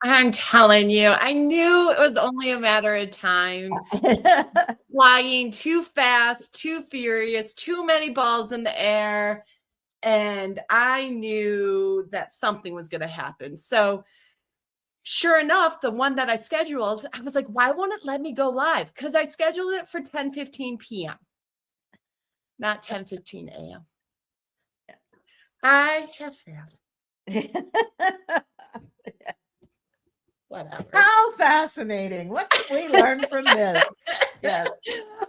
I'm telling you, I knew it was only a matter of time. Flying too fast, too furious, too many balls in the air. And I knew that something was going to happen. So sure enough, the one that I scheduled, I was like, why won't it let me go live? Because I scheduled it for 10:15 p.m., not 10:15 a.m. I have failed. Whatever. How fascinating. What can we learn from this? Yes.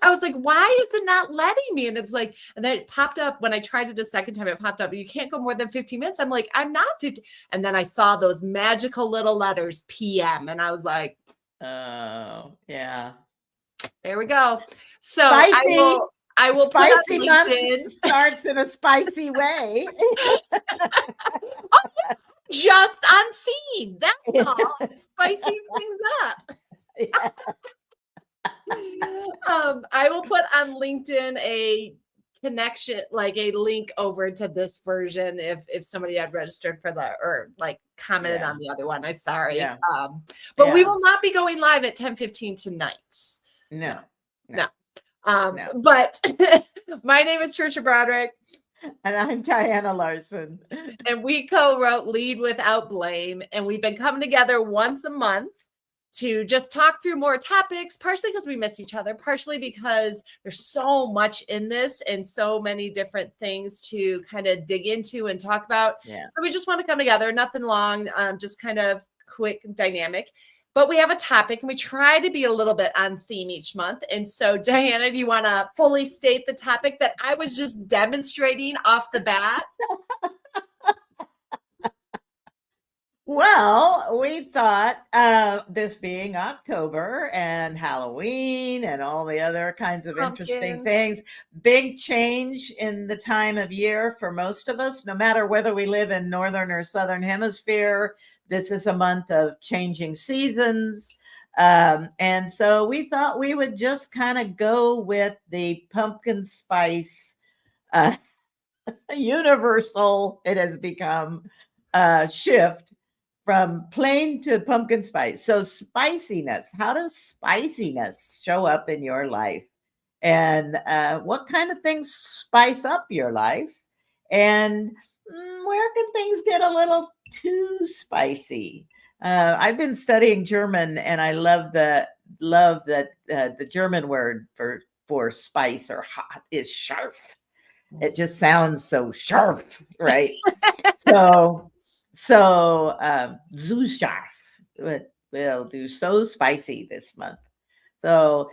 I was like, why is it not letting me? And it was like, and then it popped up when I tried it a second time, it popped up, you can't go more than 15 minutes. I'm like, I'm not 50. And then I saw those magical little letters PM. And I was like, oh, yeah. There we go. So Spicy. I will put on LinkedIn. Starts in a spicy way. Just on theme. That's all. Spicing things up. Yeah. I will put on LinkedIn a connection, like a link over to this version if somebody had registered for that or like commented on the other one. I'm sorry. Yeah. But we will not be going live at 10:15 tonight. No. But my name is Tricia Broderick. And I'm Diana Larsen. And we co-wrote Lead Without Blame. And we've been coming together once a month to just talk through more topics, partially because we miss each other, partially because there's so much in this and so many different things to kind of dig into and talk about. Yeah. So we just want to come together, nothing long, just kind of quick, dynamic. But we have a topic and we try to be a little bit on theme each month. And so, Diana, do you want to fully state the topic that I was just demonstrating off the bat? Well, we thought this being October and Halloween and all the other kinds of interesting things, big change in the time of year for most of us, no matter whether we live in Northern or Southern Hemisphere. This is a month of changing seasons. And so we thought we would just kind of go with the pumpkin spice universal, it has become shift from plain to pumpkin spice. So spiciness, how does spiciness show up in your life? And what kind of things spice up your life? And where can things get a little too spicy? I've been studying German, and I love that the German word for spice or hot is scharf. It just sounds so sharp, right? so zu scharf. We'll do so spicy this month. So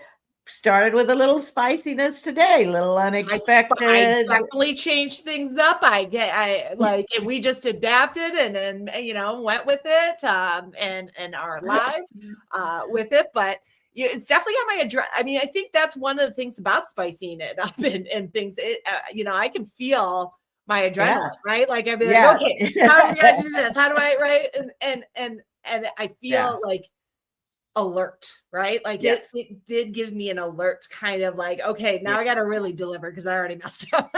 started with a little spiciness today, a little unexpected. I definitely changed things up. I like, and we just adapted and went with it, and are live with it. But it's definitely on my address. I mean, I think that's one of the things about spicing it up and things. I can feel my adrenaline, right? Like I'd be like, okay, how are we gonna do this? How do I, right? And I feel like alert, right? Like it did give me an alert, kind of like, okay, now I got to really deliver because I already messed up.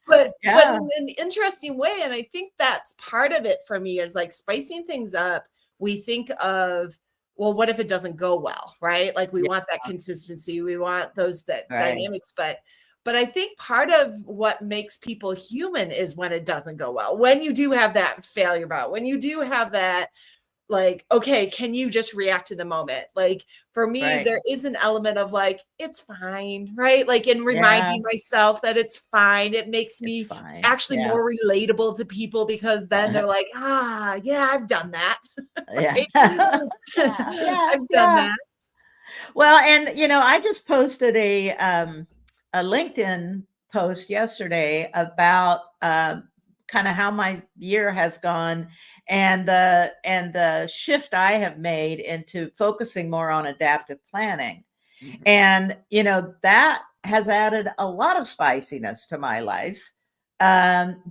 But in an interesting way, and I think that's part of it for me, is like spicing things up. We think of, well, what if it doesn't go well, right? Like we want that consistency, we want those dynamics, but I think part of what makes people human is when it doesn't go well. When you do have that failure about, when you do have that, like, okay, can you just react to the moment? Like for me, there is an element of like, it's fine, right? Like in reminding myself that it's fine. It makes me actually more relatable to people because then they're like, I've done that. I've done that. Well, and I just posted a LinkedIn post yesterday about kind of how my year has gone and the shift I have made into focusing more on adaptive planning. Mm-hmm. And, that has added a lot of spiciness to my life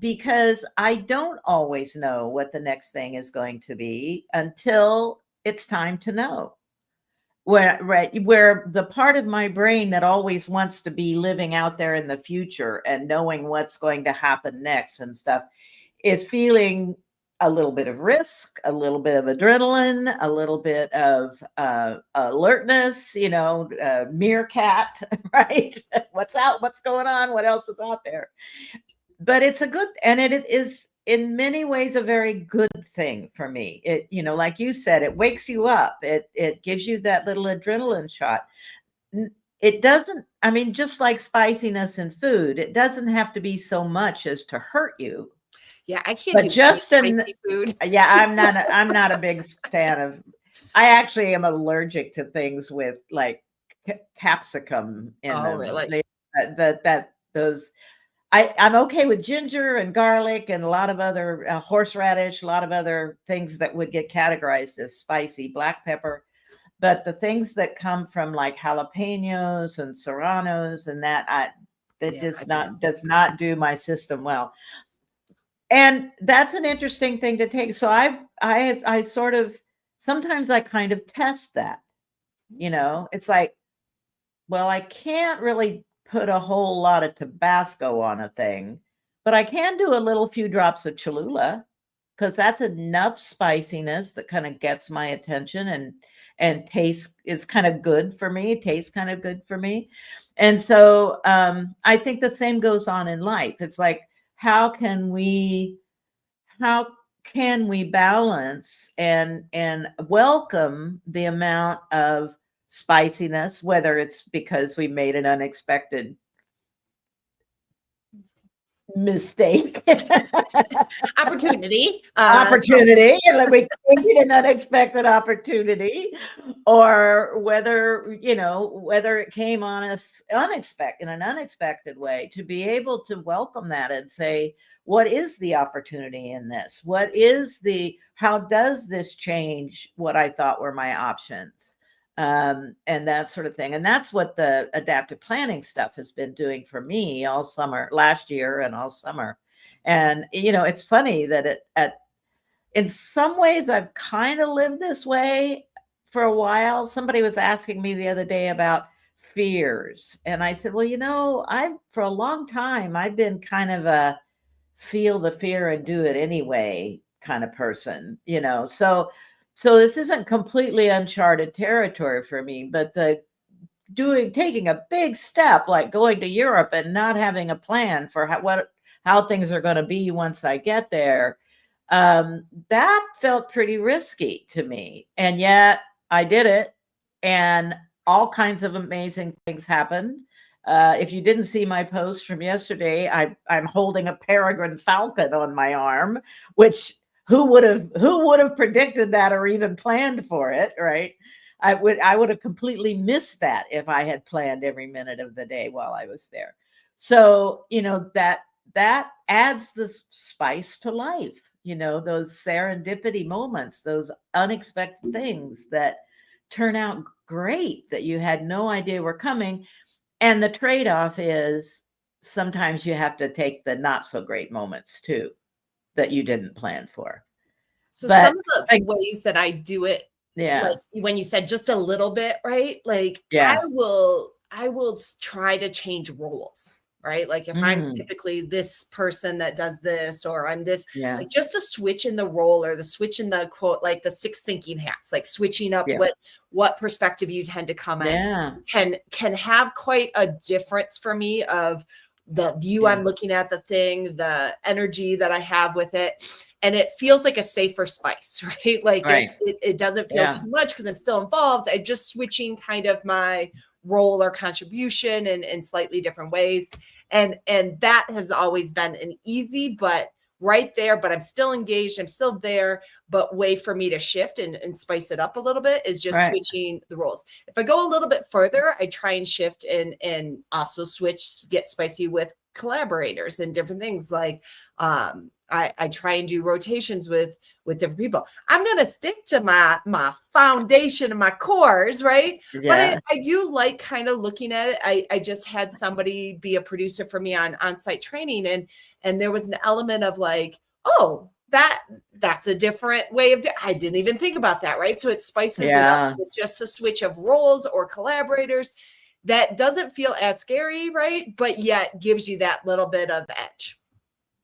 because I don't always know what the next thing is going to be until it's time to know. Where the part of my brain that always wants to be living out there in the future and knowing what's going to happen next and stuff is feeling a little bit of risk, a little bit of adrenaline, a little bit of alertness, meerkat, right? What's going on? What else is out there? But it's and it is in many ways a very good thing for me. It, like you said, it wakes you up. It gives you that little adrenaline shot. It doesn't, I mean, just like spiciness in food, it doesn't have to be so much as to hurt you. Yeah, I can't But do just spicy food. Yeah, I'm not a big fan of. I actually am allergic to things with like capsicum in them. Really? I'm okay with ginger and garlic and a lot of other horseradish, a lot of other things that would get categorized as spicy, black pepper. But the things that come from like jalapenos and serranos and that does not do my system well. And that's an interesting thing to take. So I sort of, sometimes I kind of test that, it's like, well, I can't really put a whole lot of Tabasco on a thing, but I can do a few drops of Cholula because that's enough spiciness that kind of gets my attention and taste is kind of good for me. It tastes kind of good for me. And so I think the same goes on in life. It's like, how can we balance and welcome the amount of spiciness, whether it's because we made an unexpected mistake opportunity and like we created an unexpected opportunity, or whether it came on us in an unexpected way, to be able to welcome that and say, what is the opportunity in this? How does this change what I thought were my options? And that sort of thing. And that's what the adaptive planning stuff has been doing for me all summer, last year and all summer. And, it's funny that in some ways I've kind of lived this way for a while. Somebody was asking me the other day about fears. And I said, well, for a long time, I've been kind of a feel the fear and do it anyway kind of person, So this isn't completely uncharted territory for me, but taking a big step like going to Europe and not having a plan for how things are going to be once I get there, that felt pretty risky to me. And yet I did it, and all kinds of amazing things happened. If you didn't see my post from yesterday, I'm holding a peregrine falcon on my arm, which who would have predicted that or even planned for it, right? I would have completely missed that if I had planned every minute of the day while I was there. So, that adds this spice to life, those serendipity moments, those unexpected things that turn out great that you had no idea were coming. And the trade-off is sometimes you have to take the not so great moments too, that you didn't plan for. So some of the ways that I do it, like when you said just a little bit, right? Like I will try to change roles, right? Like if I'm typically this person that does this, or I'm this, like just a switch in the role, or the switch in the quote, like the 6 thinking hats, like switching up what perspective you tend to come in can have quite a difference for me of the view I'm looking at the thing, the energy that I have with it. And it feels like a safer spice, right? Like it doesn't feel too much because I'm still involved. I'm just switching kind of my role or contribution in slightly different ways. And that has always been an easy, but right there, but I'm still engaged. I'm still there, but way for me to shift and spice it up a little bit is just switching the roles. If I go a little bit further, I try and shift and also get spicy with collaborators and different things. Like, I try and do rotations with different people. I'm going to stick to my foundation and my cores, right? But I do like kind of looking at it. I just had somebody be a producer for me on-site training, and there was an element of like, oh, that's a different way of I didn't even think about that, right? So it spices it up with just the switch of roles or collaborators. That doesn't feel as scary, right? But yet gives you that little bit of edge.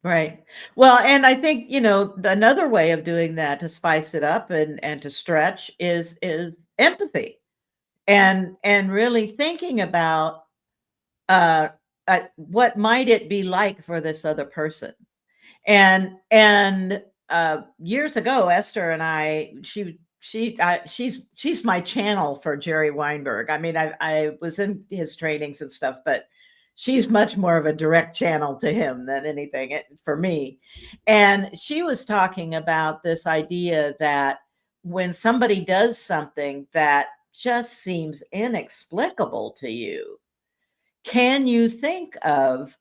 Right. Well, and I think, another way of doing that to spice it up and to stretch is empathy and really thinking about uh, what might it be like for this other person. And years ago, Esther and I, she's my channel for Jerry Weinberg. I mean, I was in his trainings and stuff, but she's much more of a direct channel to him than anything for me. And she was talking about this idea that when somebody does something that just seems inexplicable to you, can you think of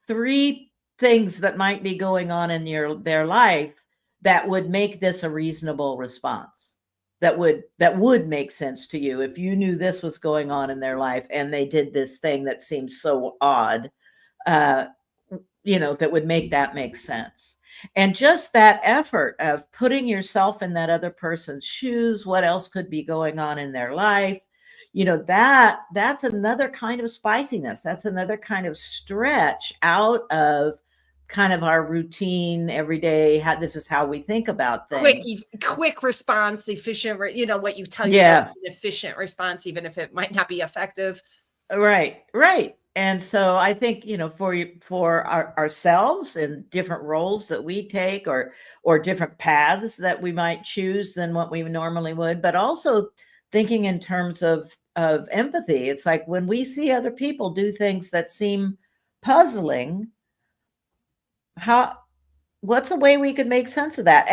3 things that might be going on in their life that would make this a reasonable response? That would make sense to you if you knew this was going on in their life and they did this thing that seems so odd, that would make sense. And just that effort of putting yourself in that other person's shoes, what else could be going on in their life? That's another kind of spiciness. That's another kind of stretch out of kind of our routine everyday. This is how we think about things. Quick response, efficient. What you tell yourself is an efficient response, even if it might not be effective. Right. And so I think, for ourselves and different roles that we take or different paths that we might choose than what we normally would, but also thinking in terms of empathy. It's like when we see other people do things that seem puzzling, what's a way we could make sense of that?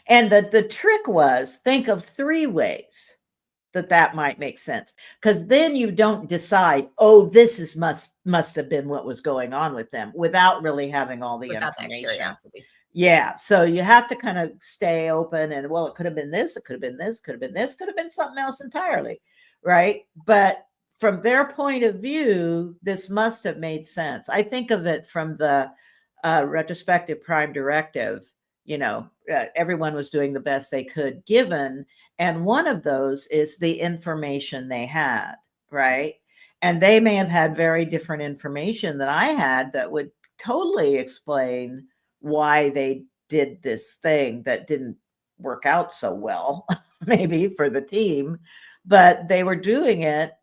And the trick was think of 3 ways that might make sense, because then you don't decide, this must have been what was going on with them without really having all the information. Yeah. So you have to kind of stay open and, it could have been this, it could have been this, could have been this, could have been something else entirely. Right. But from their point of view, this must have made sense. I think of it from the retrospective prime directive. Everyone was doing the best they could given. And one of those is the information they had. Right. And they may have had very different information than I had that would totally explain why they did this thing that didn't work out so well, maybe for the team, but they were doing it,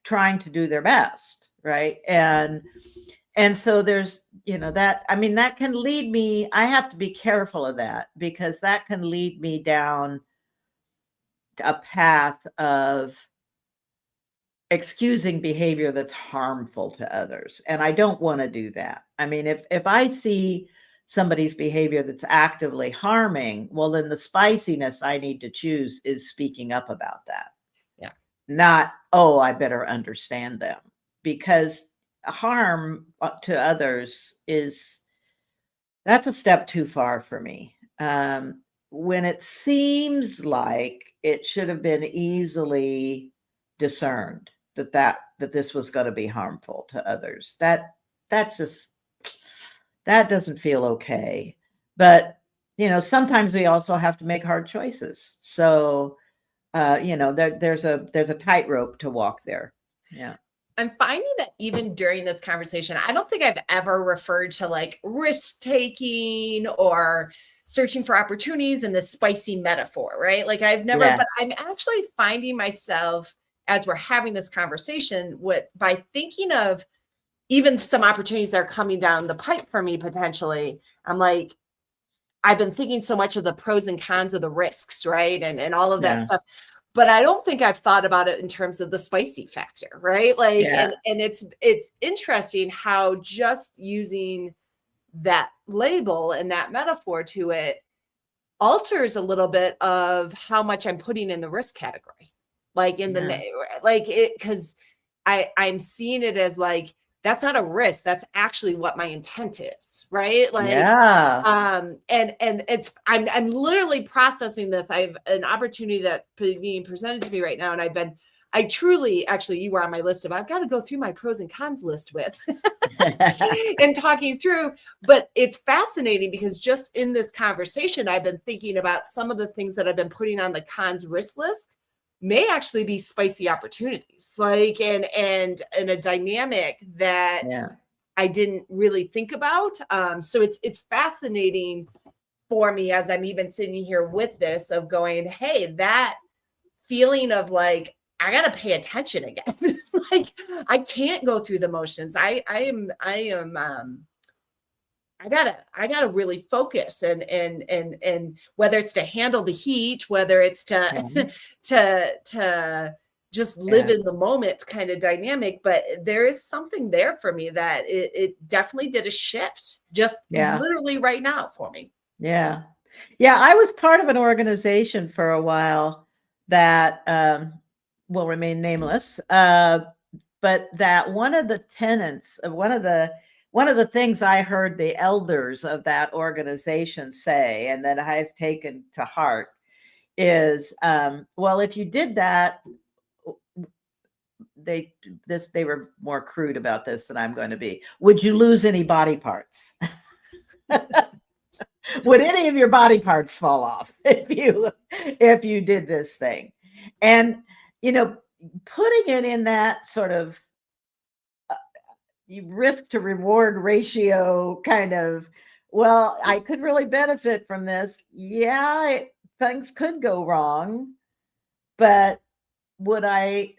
trying to do their best. Right. And so there's, that can lead me, I have to be careful of that, because that can lead me down a path of excusing behavior that's harmful to others. And I don't want to do that. I mean, if I see somebody's behavior that's actively harming, well, then the spiciness I need to choose is speaking up about that. Yeah. Not, I better understand them, because harm to others that's a step too far for me. When it seems like it should have been easily discerned that this was going to be harmful to others, that doesn't feel okay. But sometimes we also have to make hard choices. So there's a tightrope to walk there. Yeah. I'm finding that even during this conversation, I don't think I've ever referred to like risk taking or searching for opportunities in this spicy metaphor, right? Like I've never, but I'm actually finding myself as we're having this conversation by thinking of even some opportunities that are coming down the pipe for me potentially. I'm like, I've been thinking so much of the pros and cons of the risks, right? And all of that stuff. But I don't think I've thought about it in terms of the spicy factor, right? Like, and it's interesting how just using that label and that metaphor to it alters a little bit of how much I'm putting in the risk category. Like because I'm seeing it as like, that's not a risk. That's actually what my intent is. Right. Like, and it's, I'm literally processing this. I have an opportunity that's being presented to me right now. And I truly, actually, you were on my list of, I've got to go through my pros and cons list with and talking through, but it's fascinating because just in this conversation, I've been thinking about some of the things that I've been putting on the cons risk list may actually be spicy opportunities, like, and a dynamic that I didn't really think about. So it's fascinating for me as I'm even sitting here with this of going, hey, that feeling of like, I gotta pay attention again. Like I can't go through the motions. I gotta really focus and whether it's to handle the heat, whether it's to to just live in the moment kind of dynamic. But there is something there for me that it definitely did a shift just literally right now for me. Yeah. Yeah. I was part of an organization for a while that will remain nameless. But that one of the tenets of one of the things I heard the elders of that organization say, and that I've taken to heart, is well, if you did that, they were more crude about this than I'm going to be. Would you lose any body parts? Would any of your body parts fall off if you did this thing? And putting it in that sort of risk to reward ratio kind of, well, I could really benefit from this. Yeah, things could go wrong, but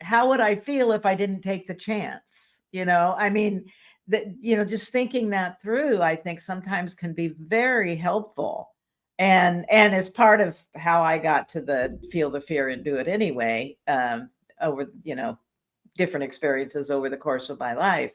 how would I feel if I didn't take the chance? I mean, just thinking that through, I think sometimes can be very helpful. And as part of how I got to feel the fear and do it anyway, over, different experiences over the course of my life.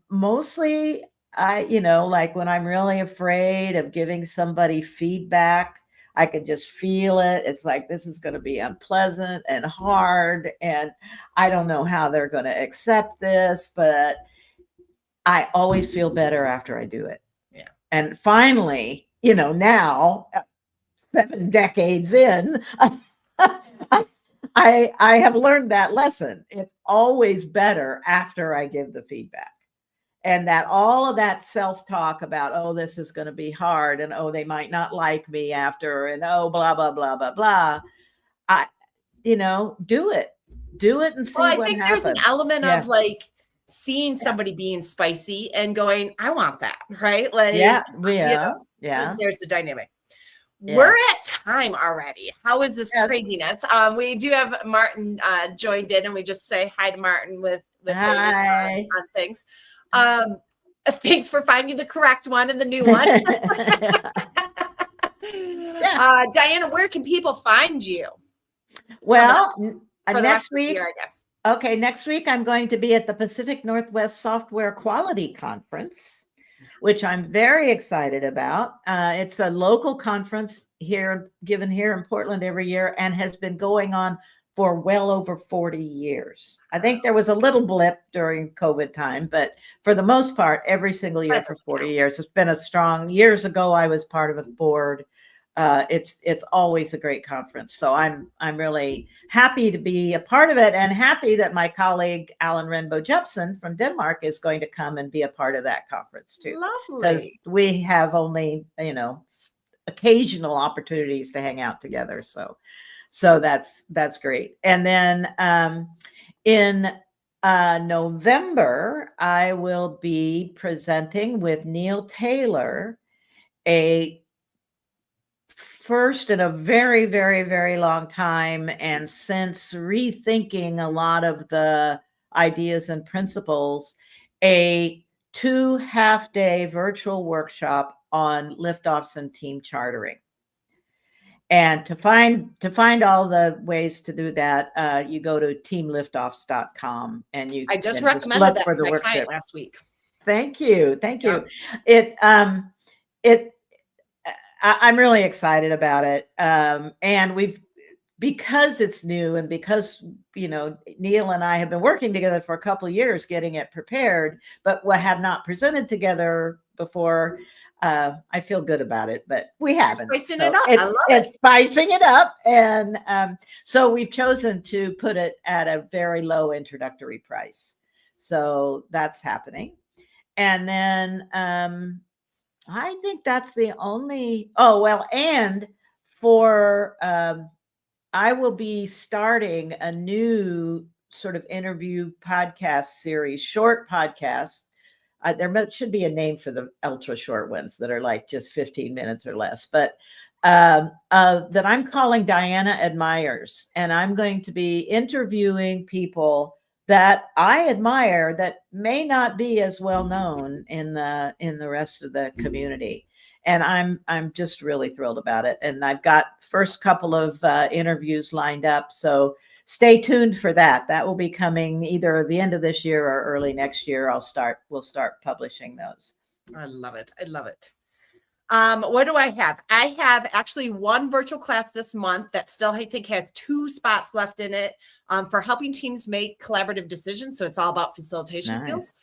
Mostly like when I'm really afraid of giving somebody feedback, I can just feel it. It's like, this is going to be unpleasant and hard, and I don't know how they're going to accept this, but I always feel better after I do it. Yeah. And finally, now 7 decades in, I have learned that lesson. It's always better after I give the feedback. And that all of that self-talk about, oh, this is going to be hard, and oh, they might not like me after, and oh, blah, blah, blah, blah, blah. Do it and see what happens. I think there's an element of like seeing somebody being spicy and going, I want that, right? Like, there's the dynamic. Yeah. We're at time already. How is this craziness? We do have Martin joined in, and we just say hi to Martin with hi. On things. Thanks for finding the correct one and the new one. Diana, where can people find you? Well, for next week, year, I guess. Okay, next week I'm going to be at the Pacific Northwest Software Quality Conference, which I'm very excited about. It's a local conference given here in Portland every year, and has been going on for well over 40 years. I think there was a little blip during COVID time, but for the most part, every single year for 40 years. It's been a strong. Years ago, I was part of a board. It's always a great conference. So I'm really happy to be a part of it, and happy that my colleague Alan Renbo Jepsen from Denmark is going to come and be a part of that conference too. Lovely. Because we have only, occasional opportunities to hang out together. So that's great. And then in November, I will be presenting with Neil Taylor, a first in a very, very, very long time, and since rethinking a lot of the ideas and principles, a 2 half-day virtual workshop on liftoffs and team chartering. And to find all the ways to do that, you go to teamliftoffs.com, and you I just recommended that for to the my workshop client last week. Thank you. I'm really excited about it. And because it's new, and because, Neil and I have been working together for a couple of years getting it prepared, but we have not presented together before. I feel good about it, but we haven't. Spicing it up. I love it. It's spicing it up. And so we've chosen to put it at a very low introductory price. So that's happening. And then I think that's the only, and for, I will be starting a new sort of interview podcast series, short podcasts, there should be a name for the ultra short ones that are like just 15 minutes or less, but that I'm calling Diana Admires, and I'm going to be interviewing people that I admire that may not be as well known in the rest of the community. And I'm just really thrilled about it. And I've got first couple of interviews lined up. So stay tuned for that. That will be coming either the end of this year or early next year. We'll start publishing those. I love it. I love it. What do I have? I have actually one virtual class this month that still, I think, has 2 spots left in it for helping teams make collaborative decisions. So it's all about facilitation skills.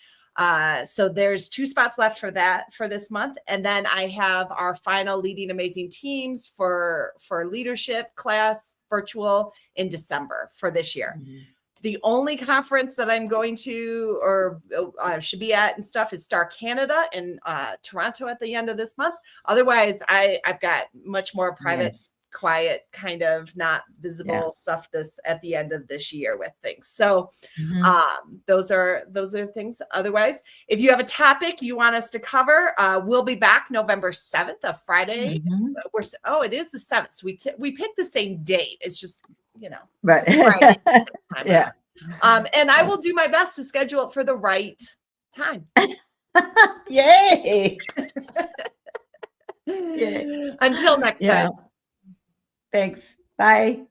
So there's 2 spots left for that for this month. And then I have our final Leading Amazing Teams for leadership class virtual in December for this year. Mm-hmm. The only conference that I'm going to or should be at and stuff is Star Canada in Toronto at the end of this month. Otherwise, I've got much more private, quiet, kind of not visible stuff this at the end of this year with things. So those are things. Otherwise, if you have a topic you want us to cover, we'll be back November 7th, a Friday. It is the 7th. So we picked the same date. It's just, right. Yeah. And I will do my best to schedule it for the right time. Yay. Yay. Until next time. Thanks. Bye.